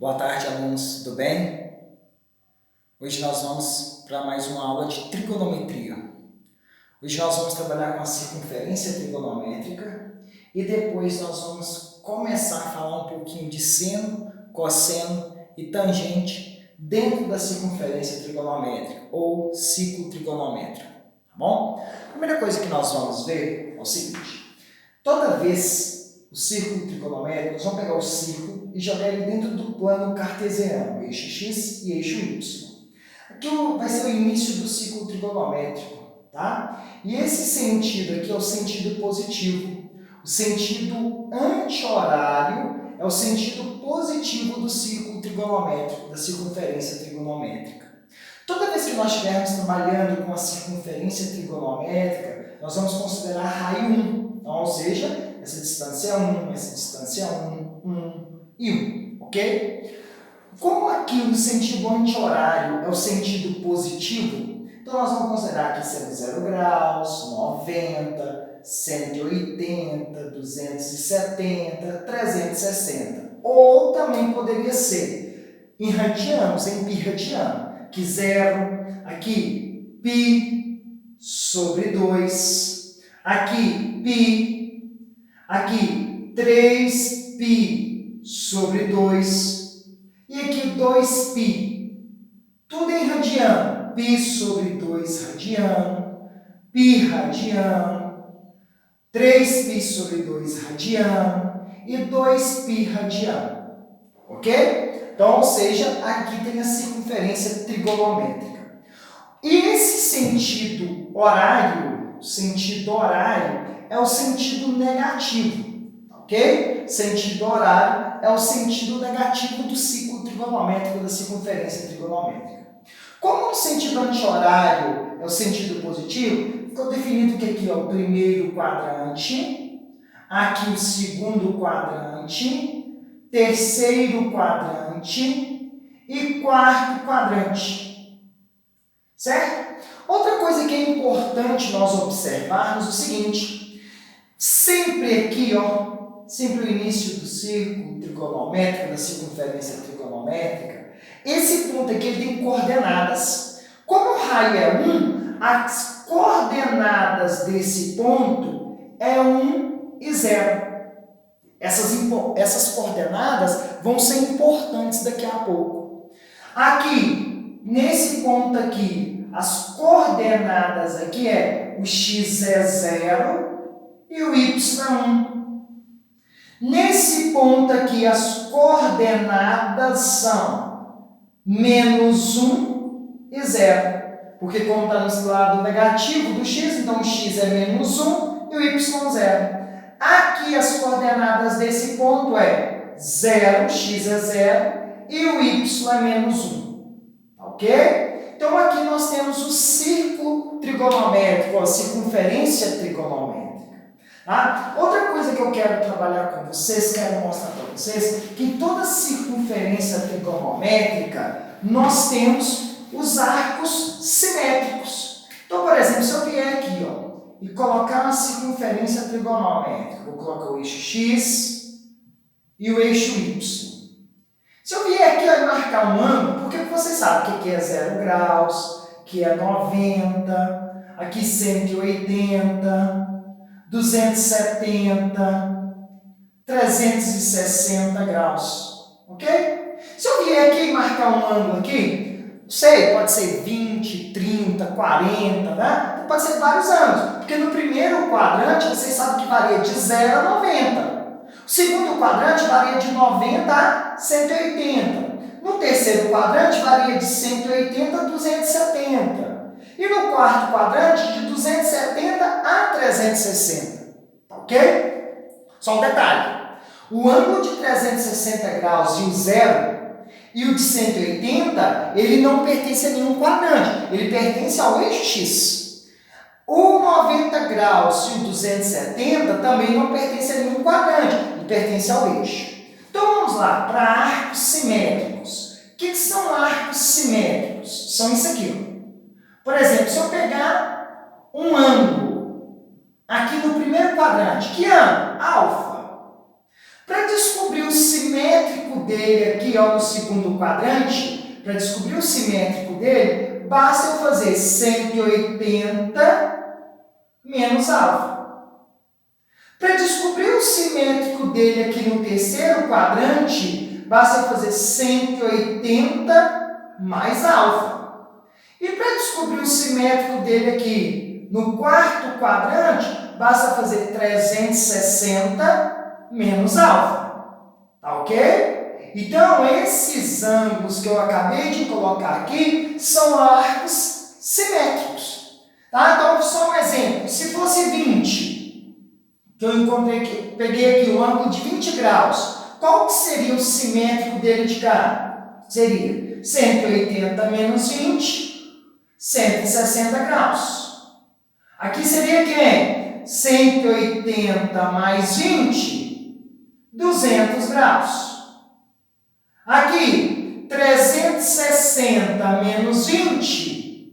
Boa tarde, alunos, tudo bem? Hoje nós vamos para mais uma aula de trigonometria. Hoje nós vamos trabalhar com a circunferência trigonométrica e depois nós vamos começar a falar um pouquinho de seno, cosseno e tangente dentro da circunferência trigonométrica ou ciclo trigonométrico, tá bom? A primeira coisa que nós vamos ver é o seguinte: toda vez o círculo trigonométrico, nós vamos pegar o círculo e jogar ele dentro do plano cartesiano, eixo x e eixo y. Aqui vai ser o início do ciclo trigonométrico, tá? E esse sentido aqui é o sentido positivo. O sentido anti-horário é o sentido positivo do ciclo trigonométrico, da circunferência trigonométrica. Toda vez que nós estivermos trabalhando com a circunferência trigonométrica, nós vamos considerar raio 1. Então, ou seja, essa distância é 1, essa distância é 1 e 1, ok? Como aqui o sentido anti-horário é o sentido positivo, então nós vamos considerar aqui sendo 0 graus, 90, 180, 270, 360. Ou também poderia ser em radianos, em pi radiano, que 0, aqui π sobre 2, aqui π, aqui 3π sobre 2, e aqui 2π, tudo em radiano, π sobre 2 radiano, π radiano, 3π sobre 2 radiano e 2π radiano, ok? Então, ou seja, aqui tem a circunferência trigonométrica. E esse sentido horário é o sentido negativo, ok? Sentido horário é o sentido negativo do ciclo trigonométrico, da circunferência trigonométrica. Como o sentido anti-horário é o sentido positivo, ficou definido que aqui é o primeiro quadrante, aqui o segundo quadrante, terceiro quadrante e quarto quadrante, certo? Outra coisa que é importante nós observarmos é o seguinte: sempre aqui, sempre o início do círculo trigonométrico, da circunferência trigonométrica, esse ponto aqui ele tem coordenadas. Como o raio é 1, as coordenadas desse ponto é 1 e 0. Essas coordenadas vão ser importantes daqui a pouco. Aqui, nesse ponto aqui, as coordenadas aqui o x é 0 e o y é 1. Nesse ponto aqui, as coordenadas são menos 1 e 0. Porque como está no lado negativo do x, então o x é menos 1 e o y 0. Aqui as coordenadas desse ponto 0, x é 0 e o y é menos 1. Ok? Então aqui nós temos o círculo trigonométrico, a circunferência trigonométrica. Tá? Outra coisa que eu quero trabalhar com vocês, quero mostrar para vocês, que em toda circunferência trigonométrica nós temos os arcos simétricos. Então, por exemplo, se eu vier aqui e colocar uma circunferência trigonométrica, vou colocar o eixo x e o eixo y. Se eu vier aqui e marcar um ângulo, porque vocês sabem que aqui é 0 graus, que é 90, aqui 180, 270, 360 graus, ok? Se eu vier aqui e marcar um ângulo aqui, não sei, pode ser 20, 30, 40, né? Pode ser vários ângulos, porque no primeiro quadrante vocês sabem que varia de 0 a 90. O segundo quadrante varia de 90 a 180. No terceiro quadrante varia de 180 a 270. E no quarto quadrante, de 270 a 360. Ok? Só um detalhe. O ângulo de 360 graus e o 0 e o de 180, ele não pertence a nenhum quadrante. Ele pertence ao eixo x. O 90 graus e o 270 também não pertence a nenhum quadrante. Ele pertence ao eixo. Então, vamos lá para arcos simétricos. O que são arcos simétricos? São isso aqui. Por exemplo, se eu pegar um ângulo aqui no primeiro quadrante, que ângulo? Alfa. Para descobrir o simétrico dele aqui, ó, no segundo quadrante, para descobrir o simétrico dele, basta eu fazer 180 menos alfa. Para descobrir o simétrico dele aqui no terceiro quadrante, basta eu fazer 180 mais alfa. E para descobrir o simétrico dele aqui no quarto quadrante, basta fazer 360 menos alfa. Tá ok? Então, esses ângulos que eu acabei de colocar aqui são arcos simétricos. Tá? Então, só um exemplo. Se fosse 20, que eu encontrei aqui, peguei aqui o ângulo de 20 graus, qual que seria o simétrico dele de cá? Seria 180 menos 20, 160 graus. Aqui seria quem? 180 mais 20, 200 graus. Aqui, 360 menos 20,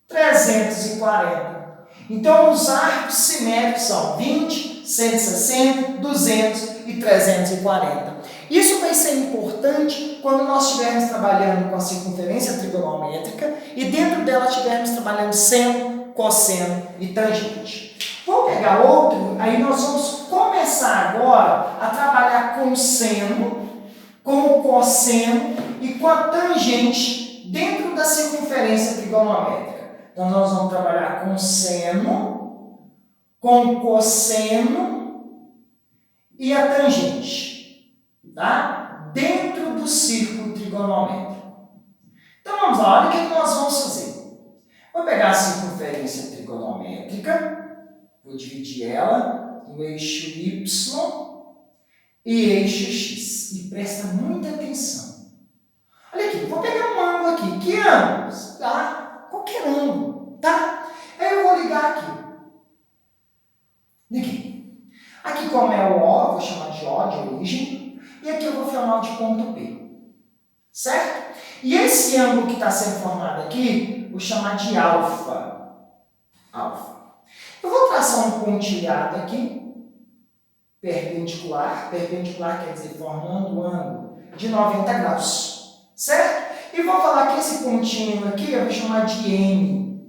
340. Então, os arcos simétricos são 20, 160, 200 e 340. Isso vai ser importante quando nós estivermos trabalhando com a circunferência trigonométrica e dentro dela estivermos trabalhando seno, cosseno e tangente. Vou pegar outro, aí nós vamos começar agora a trabalhar com o seno, com o cosseno e com a tangente dentro da circunferência trigonométrica. Então, nós vamos trabalhar com seno, com cosseno e a tangente, tá? Dentro do círculo trigonométrico. Então, vamos lá, olha o que nós vamos fazer. Vou pegar a circunferência trigonométrica, vou dividir ela no eixo Y e eixo X. E presta muita atenção. Olha aqui, vou pegar um ângulo aqui. Que ângulo? Tá? Qualquer ângulo, tá? Aí eu vou ligar aqui. Aqui. Aqui, como é o O, vou chamar de O, de origem. E aqui eu vou chamar de ponto P. Certo? E esse ângulo que está sendo formado aqui, vou chamar de alfa. Alfa. Eu vou traçar um pontilhado aqui, perpendicular. Perpendicular quer dizer formando um ângulo de 90 graus. Certo? E vou falar que esse pontinho aqui eu vou chamar de M.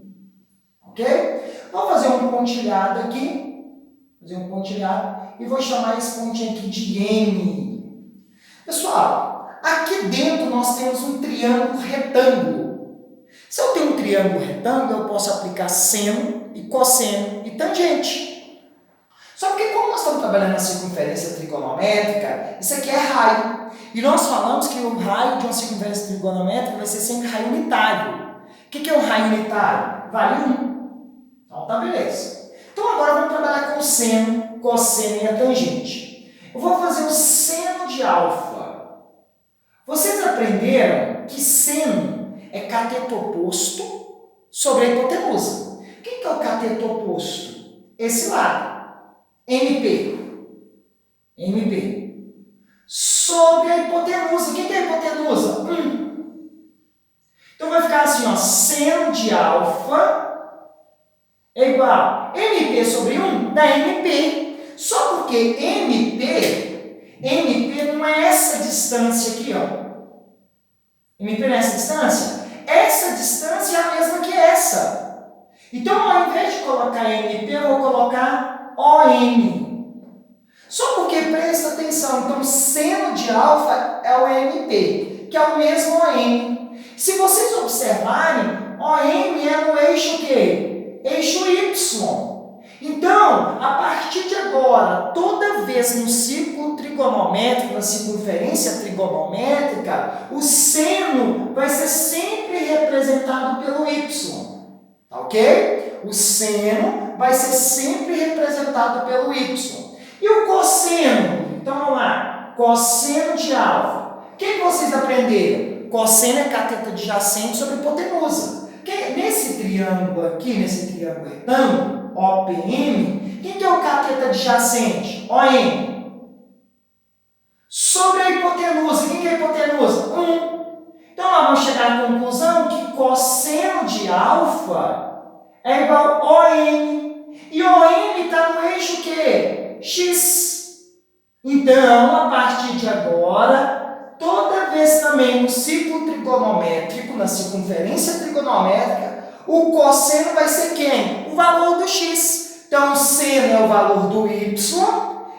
Ok? Vou fazer um pontilhado aqui. Fazer um pontilhado. E vou chamar esse pontinho aqui de M. Pessoal, aqui dentro nós temos um triângulo retângulo. Se eu tenho um triângulo retângulo, eu posso aplicar seno e cosseno e tangente. Só que como nós estamos trabalhando na circunferência trigonométrica, isso aqui é raio. E nós falamos que o raio de uma circunferência trigonométrica vai ser sempre raio unitário. O que é um raio unitário? Vale 1. Então tá, beleza. Então agora vamos trabalhar com o seno, cosseno e a tangente. Eu vou fazer o seno de alfa. Vocês aprenderam que seno é cateto oposto sobre a hipotenusa. O que é o cateto oposto? Esse lado. MP. MP. Sobre a hipotenusa. O que é a hipotenusa? 1. Então vai ficar assim, ó, seno de alfa é igual a MP sobre 1 dá MP. Só porque MP não é essa distância aqui, ó. MP não é essa distância? Essa distância é a mesma que essa. Então, ao invés de colocar MP, eu vou colocar OM. Só porque, presta atenção, então seno de alfa é o MP, que é o mesmo OM. Se vocês observarem, OM é no eixo quê? Eixo Y. Então, a partir de agora, toda vez no círculo trigonométrico, na circunferência trigonométrica, o seno vai ser sempre representado pelo Y. Tá ok? O seno vai ser sempre representado pelo Y. E o cosseno? Então, vamos lá. Cosseno de alfa. O que vocês aprenderam? Cosseno é cateto adjacente sobre hipotenusa. Nesse triângulo aqui, nesse triângulo retângulo, OPM, quem que é o cateto adjacente? OM. Sobre a hipotenusa, quem que é a hipotenusa? 1. Então, nós vamos chegar à conclusão que cosseno de alfa é igual a OM. E OM está no eixo quê? X. Então, Então, a partir de agora, toda vez também no ciclo trigonométrico, na circunferência trigonométrica, o cosseno vai ser quem? O valor do x. Então, o seno é o valor do y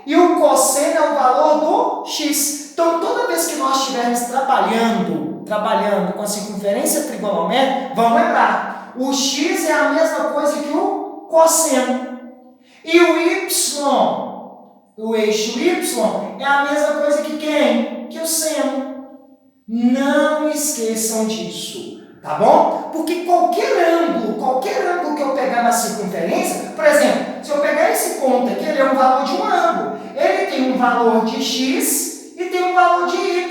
e o cosseno é o valor do x. Então, toda vez que nós estivermos trabalhando com a circunferência trigonométrica, vamos lembrar, o x é a mesma coisa que o cosseno. E o y, o eixo y, é a mesma coisa que quem? Que o seno. Não esqueçam disso, tá bom? Porque qualquer ângulo que eu pegar na circunferência, por exemplo, se eu pegar esse ponto aqui, ele é um valor de um ângulo. Ele tem um valor de x e tem um valor de y.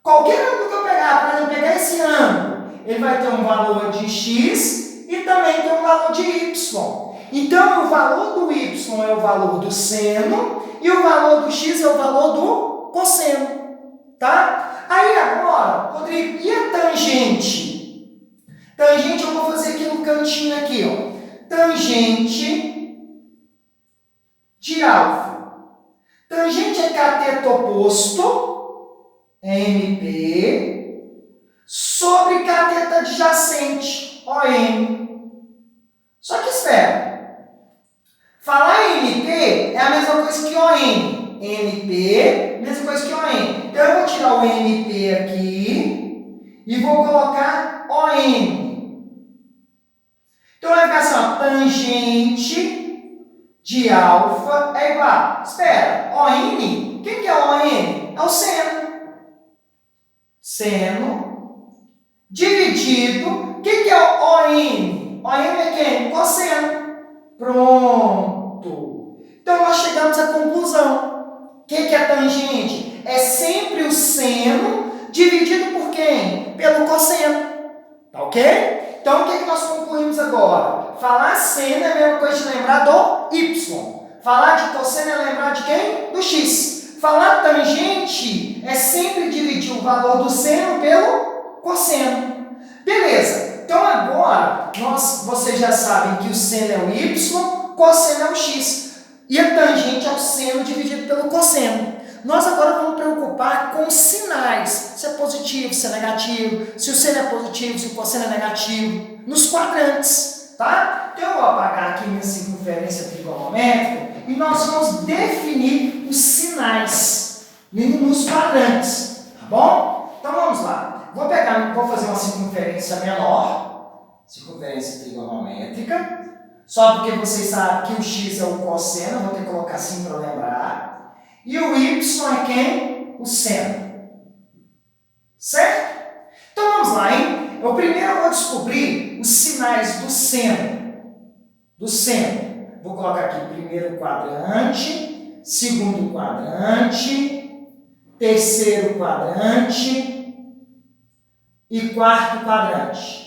Qualquer ângulo que eu pegar, por exemplo, pegar esse ângulo, ele vai ter um valor de x e também tem um valor de y. Então, o valor do y é o valor do seno e o valor do x é o valor do cosseno, tá? Aí agora, Rodrigo, e a tangente? Tangente eu vou fazer aqui no cantinho aqui, ó. Tangente de alfa. Tangente é cateto oposto, MP, sobre cateto adjacente, OM. Só que espera. Falar MP é a mesma coisa que OM. MP, mesma coisa que OM. Então, eu vou tirar o MP aqui e vou colocar OM. Então, vai ficar assim, ó, tangente de alfa é igual. Espera, OM, quem que é o OM? É o seno. Seno dividido, o que é o OM? OM é quem? Cosseno. Pronto. Então, nós chegamos à conclusão. O que é tangente? É sempre o seno dividido por quem? Pelo cosseno. Tá ok? Então, o que nós concluímos agora? Falar seno é a mesma coisa de lembrar do y. Falar de cosseno é lembrar de quem? Do x. Falar tangente é sempre dividir o valor do seno pelo cosseno. Beleza. Então, agora, vocês já sabem que o seno é o y, cosseno é o x. E a tangente é o seno dividido pelo cosseno. Nós agora vamos preocupar com sinais. Se é positivo, se é negativo, se o seno é positivo, se o cosseno é negativo, nos quadrantes, tá? Então, eu vou apagar aqui minha circunferência trigonométrica e nós vamos definir os sinais nos quadrantes, tá bom? Então, vamos lá. Vou fazer uma circunferência menor, circunferência trigonométrica. Só porque vocês sabem que o x é o cosseno, vou ter que colocar assim para lembrar. E o y é quem? O seno. Certo? Então vamos lá, hein? Eu primeiro vou descobrir os sinais do seno. Vou colocar aqui primeiro quadrante, segundo quadrante, terceiro quadrante e quarto quadrante.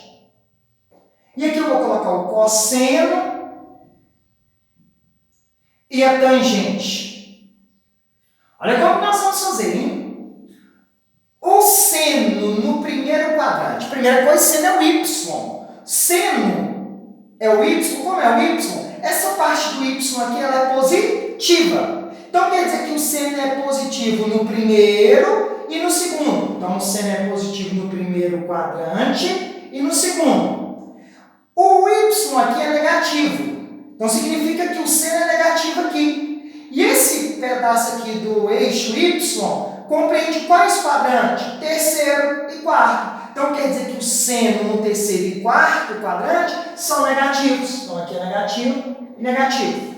E aqui eu vou colocar o cosseno e a tangente. Olha como nós vamos fazer, hein? O seno no primeiro quadrante. Primeira coisa, seno é o y. Seno é o y. Como é o y? Essa parte do y aqui ela é positiva. Então, quer dizer que o seno é positivo no primeiro e no segundo. Então, o seno é positivo no primeiro quadrante e no segundo. O y aqui é negativo. Então, significa que o seno é negativo aqui. E esse pedaço aqui do eixo y compreende quais quadrantes? Terceiro e quarto. Então, quer dizer que o seno no terceiro e quarto quadrante são negativos. Então, aqui é negativo e negativo.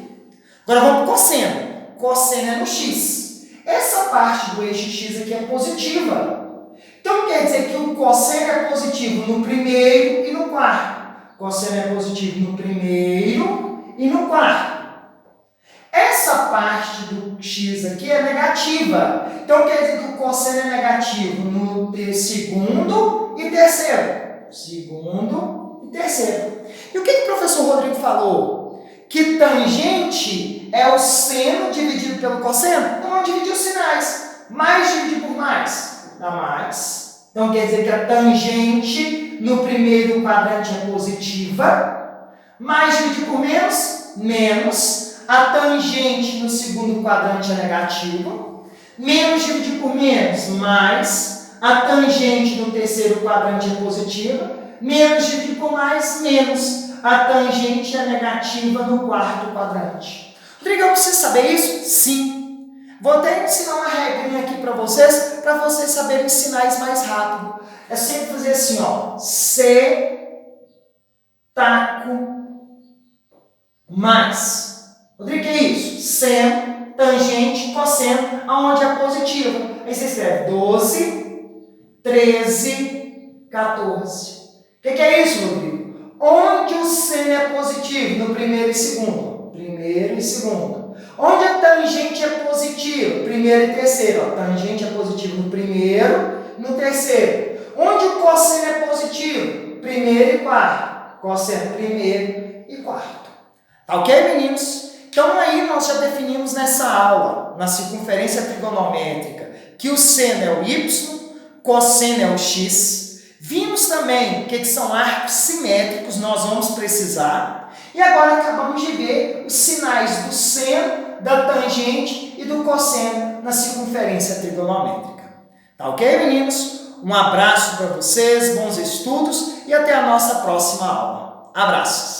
Agora, vamos para o cosseno. Cosseno é no x. Essa parte do eixo x aqui é positiva. Então, quer dizer que o cosseno é positivo no primeiro e no quarto. Cosseno é positivo no primeiro e no quarto. Essa parte do x aqui é negativa. Então, quer dizer que o cosseno é negativo no segundo e terceiro. Segundo e terceiro. E o que o professor Rodrigo falou? Que tangente é o seno dividido pelo cosseno? Então, vamos dividir os sinais. Mais dividir por mais. Dá mais. Então, quer dizer que a tangente no primeiro quadrante é positiva. Mais dividir por menos? Menos. a tangente no segundo quadrante é negativa. Menos dividido por menos, mais. A tangente no terceiro quadrante é positiva. Menos dividido por mais, menos. A tangente é negativa no quarto quadrante. Rodrigo, eu preciso saber isso? Sim. Vou até ensinar uma regrinha aqui para vocês saberem sinais mais rápido. É sempre fazer assim, ó. Taco, mais. Rodrigo, o que é isso? Seno, tangente, cosseno, aonde é positiva. Aí você escreve 12, 13, 14. O que é isso, Rodrigo? Onde o seno é positivo? No primeiro e segundo. Primeiro e segundo. Onde a tangente é positiva? Primeiro e terceiro. Ó, tangente é positivo no primeiro e no terceiro. Onde o cosseno é positivo? Primeiro e quarto. Cosseno primeiro e quarto. Tá ok, meninos? Então aí nós já definimos nessa aula, na circunferência trigonométrica, que o seno é o y, cosseno é o x. Vimos também que são arcos simétricos, nós vamos precisar. E agora acabamos de ver os sinais do seno, da tangente e do cosseno na circunferência trigonométrica. Tá ok, meninos? Um abraço para vocês, bons estudos e até a nossa próxima aula. Abraços!